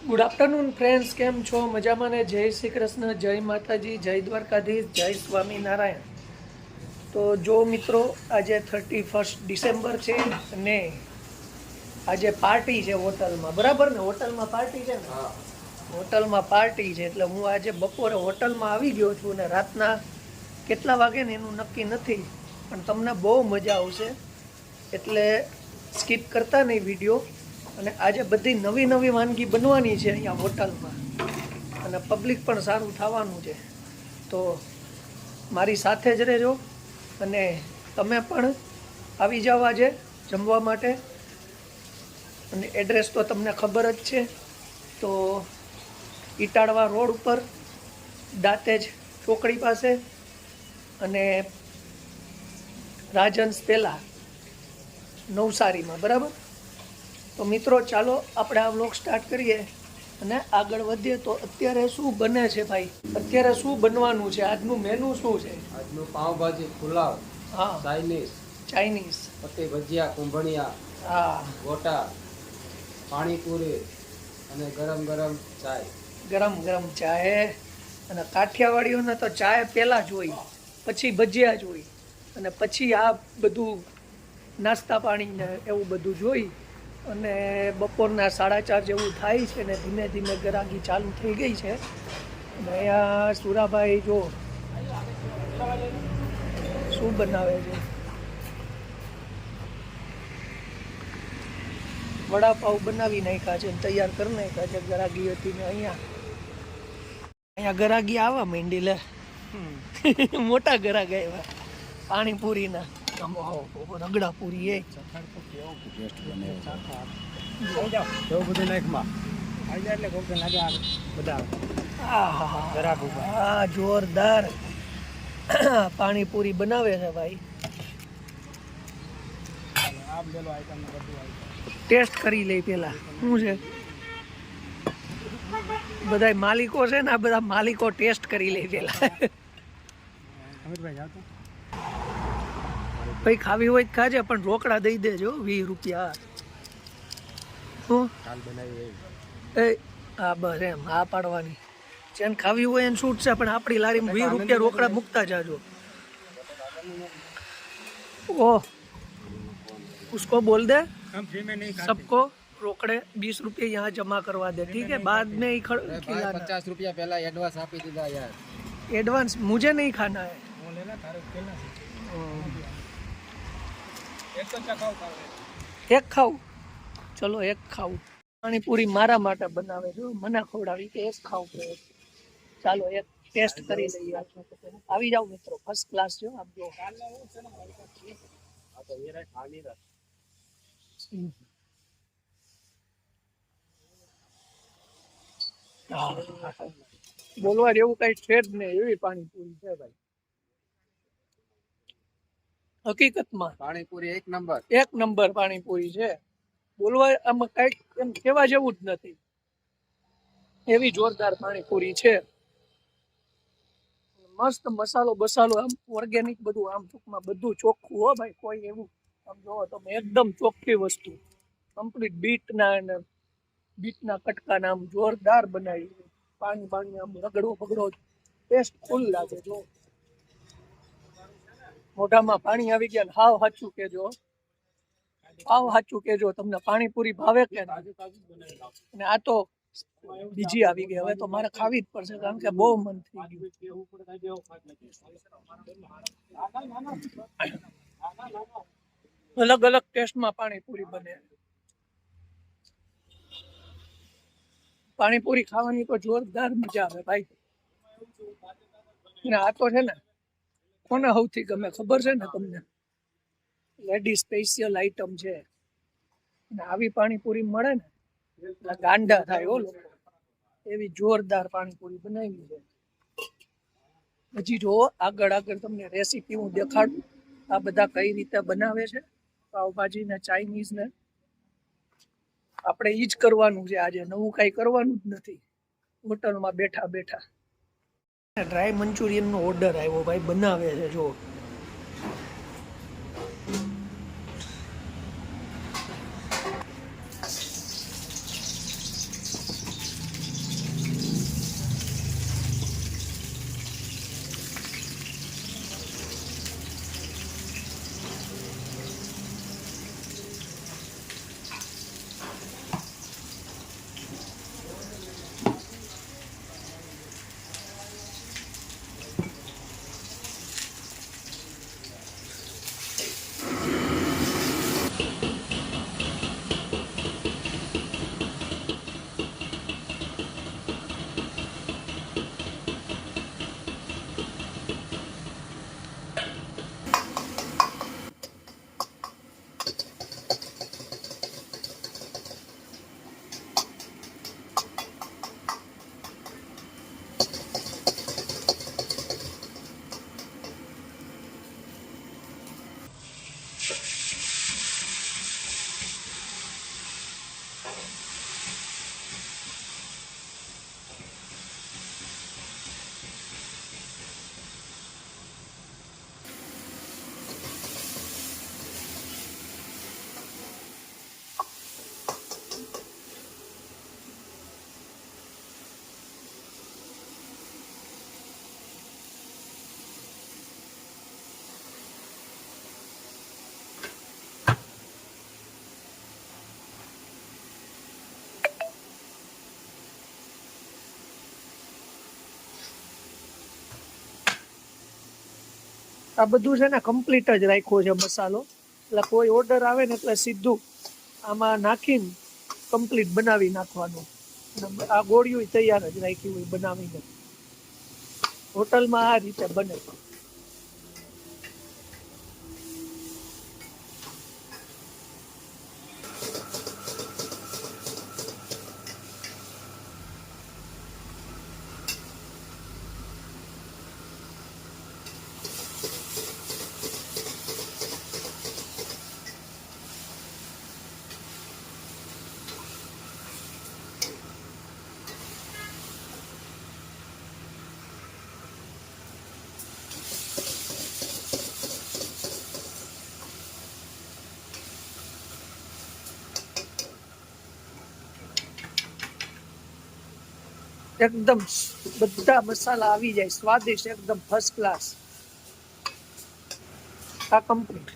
Good afternoon friends, કેમ છો? મજામાં ને? જય શ્રી કૃષ્ણ, જય માતાજી, જય દ્વારકાધીશ, જય સ્વામિનારાયણ. તો જો મિત્રો, આજે 31 ડિસેમ્બર છે અને આજે પાર્ટી છે હોટલમાં, બરાબર ને? હોટલમાં પાર્ટી છે ને? હોટલમાં પાર્ટી છે એટલે હું આજે બપોરે હોટલમાં આવી ગયો છું અને રાતના કેટલા વાગે ને એનું નક્કી નથી, પણ તમને બહુ મજા આવશે એટલે સ્કીપ કરતા નહીં વિડીયો. અને આજે બધી નવી નવી વાનગી બનવાની છે અહીંયા હોટલમાં અને પબ્લિક પણ સારું થવાનું છે. તો મારી સાથે જ રહેજો અને તમે પણ આવી જાઓ આજે જમવા માટે. અને એડ્રેસ તો તમને ખબર જ છે. તો ઇટાળવા રોડ ઉપર દાંતેજ ચોકડી પાસે અને રાજહંસ પહેલાં નવસારીમાં, બરાબર? તો મિત્રો ચાલો આપણે આ વ્લોગ સ્ટાર્ટ કરીએ અને આગળ વધીએ. તો અત્યારે શું બને છે ભાઈ? અત્યારે શું બનવાનું છે? આજનું મેનુ શું છે? આજનું પાવભાજી, પુલાવ, હા, ચાઇનીઝ, પત્તી ભજીયા, કુંભણિયા, હા, ગોટા, પાણીપુરી અને ગરમ ગરમ ચાય. ગરમ ગરમ ચાય. અને કાઠિયાવાડીઓને તો ચાય પહેલાં જ હોય, પછી ભજીયા જ હોય અને પછી આ બધું નાસ્તા પાણી ને એવું બધું જોઈ અને બપોરના 4:30 જેવું થાય છે ને ધીમે ધીમે ગરાગી ચાલુ થઈ ગઈ છે. અને અહીંયા સુરાભાઈ જો શું બનાવે છે, વડાપાવ બનાવી નાખ્યા છે, તૈયાર કરી નાખ્યા છે. ગરાગી હતી ને અહીંયા ગરાગી આવવા માંડી. લે મોટા ગરાગ આવ્યા પાણીપુરીના. રગડા પૂરી એ જોરદાર પાણીપુરી બનાવે છે ભાઈ. ટેસ્ટ કરી લઈ પેલા. શું છે? બધા માલિકો છે ને, આ બધા માલિકો ટેસ્ટ કરી લે પેલા. ભાઈ ખાવી હોય તો ખાજે, પણ રોકડા દઈ દેજો, 20 રૂપિયા. શું એ? હા બસ એમ, હા પાડવાની. જેને ખાવી હોય એને છૂટ છે, પણ આપણી લારીમાં 20 રૂપિયા રોકડા મૂકતા જાજો. ओह, उसको बोल दे सबको रोकड़े 20 रुपये यहाँ जमा करवा दे, ठीक है? बाद में ही खिलाना. 50 રૂપિયા પહેલા એડવાન્સ આપી દીધા યાર. एडवांस मुझे नहीं खाना है. એક ખાવું? ચલો એક ખાવું. પાણીપુરી મારા માટે બનાવે છે, મને ખવડાવી કે એક ખાવું પડે. ચાલો એક ટેસ્ટ કરી લઈએ. આવી જાઓ મિત્રો, ફર્સ્ટ ક્લાસ જો આપ જો. બોલવા જેવું કઈ છે જ નહીં, એવી પાણીપુરી છે ભાઈ. હકીકતમાં પાણીપુરી એક નંબર. એક નંબર પાણીપુરી છે. બોલવા આમાં કઈક એમ કહેવા જેવું જ નથી, એવી જોરદાર પાણીપુરી છે. મસ્ત મસાલો બસાલો, આમ ઓર્ગેનિક બધું, આમ ટૂંકમાં બધું ચોખ્ખું હો ભાઈ. કોઈ એવું આમ જોવો તમે, એકદમ ચોખ્ખી વસ્તુ. કમ્પ્લીટ બીટના કટકાના આમ જોરદાર બનાવી. પાણી આમ રગડો પગડો ટેસ્ટ ફૂલ લાગે. જો મોઢામાં પાણી આવી ગયા. હાવ સાચું કેજો, હાવ સાચું કેજો, તમને પાણીપુરી ભાવે કે? અને આ તો બીજી આવી ગઈ, હવે તો મારે ખાવી જ પડશે કારણ કે બહુ મન થઈ ગયું. અલગ અલગ ટેસ્ટમાં પાણીપુરી બને. પાણીપુરી ખાવાની તો જોરદાર મજા આવે ભાઈ. અને આ તો છે ને, કોને સૌથી ગમે ખબર છે ને તમને? લેડી સ્પેશિયલ આઈટમ છે. અને આવી પાણીપુરી મળે ને એટલે ગાંડા થાય હો લોકો. એવી જોરદાર પાણીપુરી બનાવી છે. હજી જો આગળ તમને રેસીપી હું દેખાડું, આ બધા કઈ રીતે બનાવે છે પાવભાજી ને ચાઇનીઝ ને. આપણે ઈ જ કરવાનું છે આજે, નવું કઈ કરવાનું જ નથી. હોટલમાં બેઠા બેઠા ડ્રાય મંચુરિયનનો ઓર્ડર આવ્યો ભાઈ, બનાવે છે જો. આ બધું છે ને કમ્પ્લીટ જ રાખ્યો છે મસાલો, એટલે કોઈ ઓર્ડર આવે ને એટલે સીધું આમાં નાખીને કમ્પ્લીટ બનાવી નાખવાનું. આ ગોળીઓ તૈયાર જ રાખી હોય બનાવીને. હોટલમાં આ રીતે બને. એકદમ બધા મસાલા આવી જાય, સ્વાદિષ્ટ, એકદમ ફર્સ્ટ ક્લાસ. આ કમ્પ્લીટ.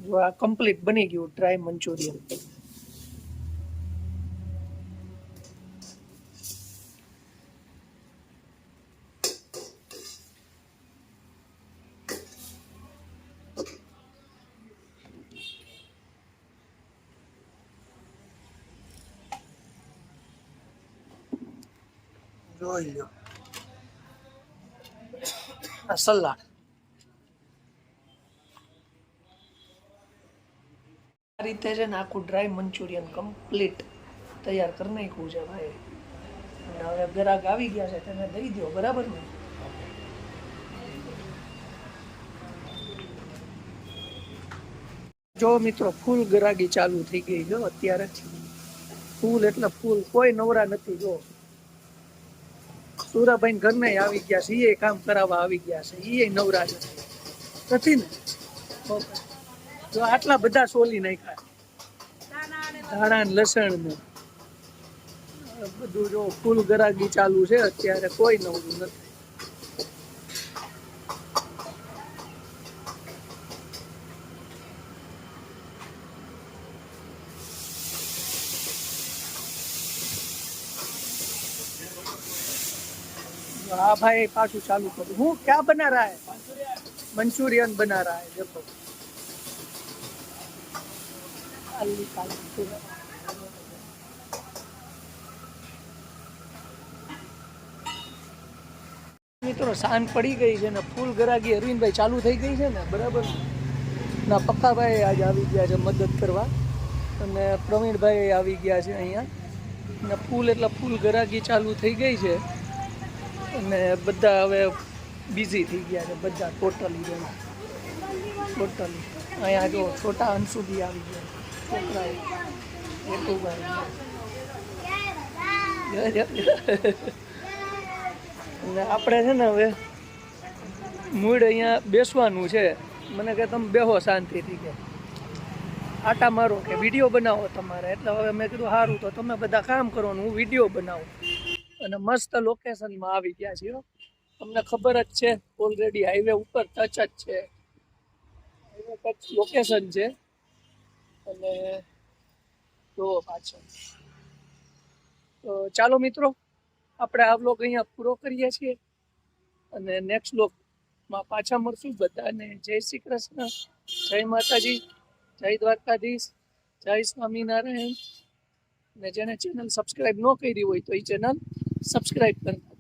જો આ કમ્પ્લીટ બની ગયું ડ્રાય મંચુરિયન. જોઈ લો આ સલાડ. આ રીતે છે ને આખું ડ્રાય મંચુરિયન કમ્પ્લીટ તૈયાર કરી નાખ્યું છે ભાઈ. અને હવે ગ્રાહક આવી ગયા છે, તમે દઈ દો, બરાબર ને? જો મિત્રો ફૂલ ગરાગી ચાલુ થઈ ગઈ. જો અત્યારે ફૂલ એટલે ફૂલ, કોઈ નવરા નથી. જો સુરાભાઈ ઘરને આવી ગયા છે, એ કામ કરાવવા આવી ગયા છે, એ નવરા નથી ને. જો આટલા બધા સોલી નાખ્યા, ધાણા લસણ ને બધું. જો ફૂલ ગરાગી ચાલુ છે અત્યારે, કોઈ નવરું નથી. हाँ भाई पाछू चालू करूँ. हूँ क्या बना रहा है? मंचूरियन बना रहा है. देखो મિત્રો સાંજ પડી ગઈ છે ને ફૂલ ગરાગી અરવિંદભાઈ ચાલુ થઈ ગઈ છે ને, બરાબર ના? પક્કાભાઈ આજ આવી ગયા છે મદદ કરવા, અને પ્રવીણભાઈ આવી ગયા છે અહીંયા. ને ફૂલ એટલે ફૂલ ગરાગી ચાલુ થઈ ગઈ છે, અને બધા હવે બિઝી થઈ ગયા છે બધા ટોટલી. અહીંયા જો છોટા અંશુ બી આવી ગયા, છોકરા અને આપણે છે ને હવે મૂળ અહીંયા બેસવાનું છે. મને કે તમે બેહો શાંતિથી, કે આટા મારો, કે વિડીયો બનાવો તમારે. એટલે હવે મેં કીધું સારું, તો તમે બધા કામ કરો ને હું વિડીયો બનાવું. અને મસ્ત લોકેશનમાં આવી ગયા છીએ. તમને ખબર જ છે ઓલરેડી, હાઈવે ઉપર ટચ જ છે, હાઈવે ટચ લોકેશન છે. અને જો પાછળ. તો ચાલો મિત્રો, આપણે આ વ્લોગ અહીંયા પૂરો કરીએ છીએ, અને નેક્સ્ટ વ્લોગમાં પાછા મળશું. બધાને જય શ્રી કૃષ્ણ, જય માતાજી, જય દ્વારકાધીશ, જય સ્વામિનારાયણ. ને જેને ચેનલ સબસ્ક્રાઈબ ન કરી હોય તો એ ચેનલ સબસ્ક્રાઈબ કરતા.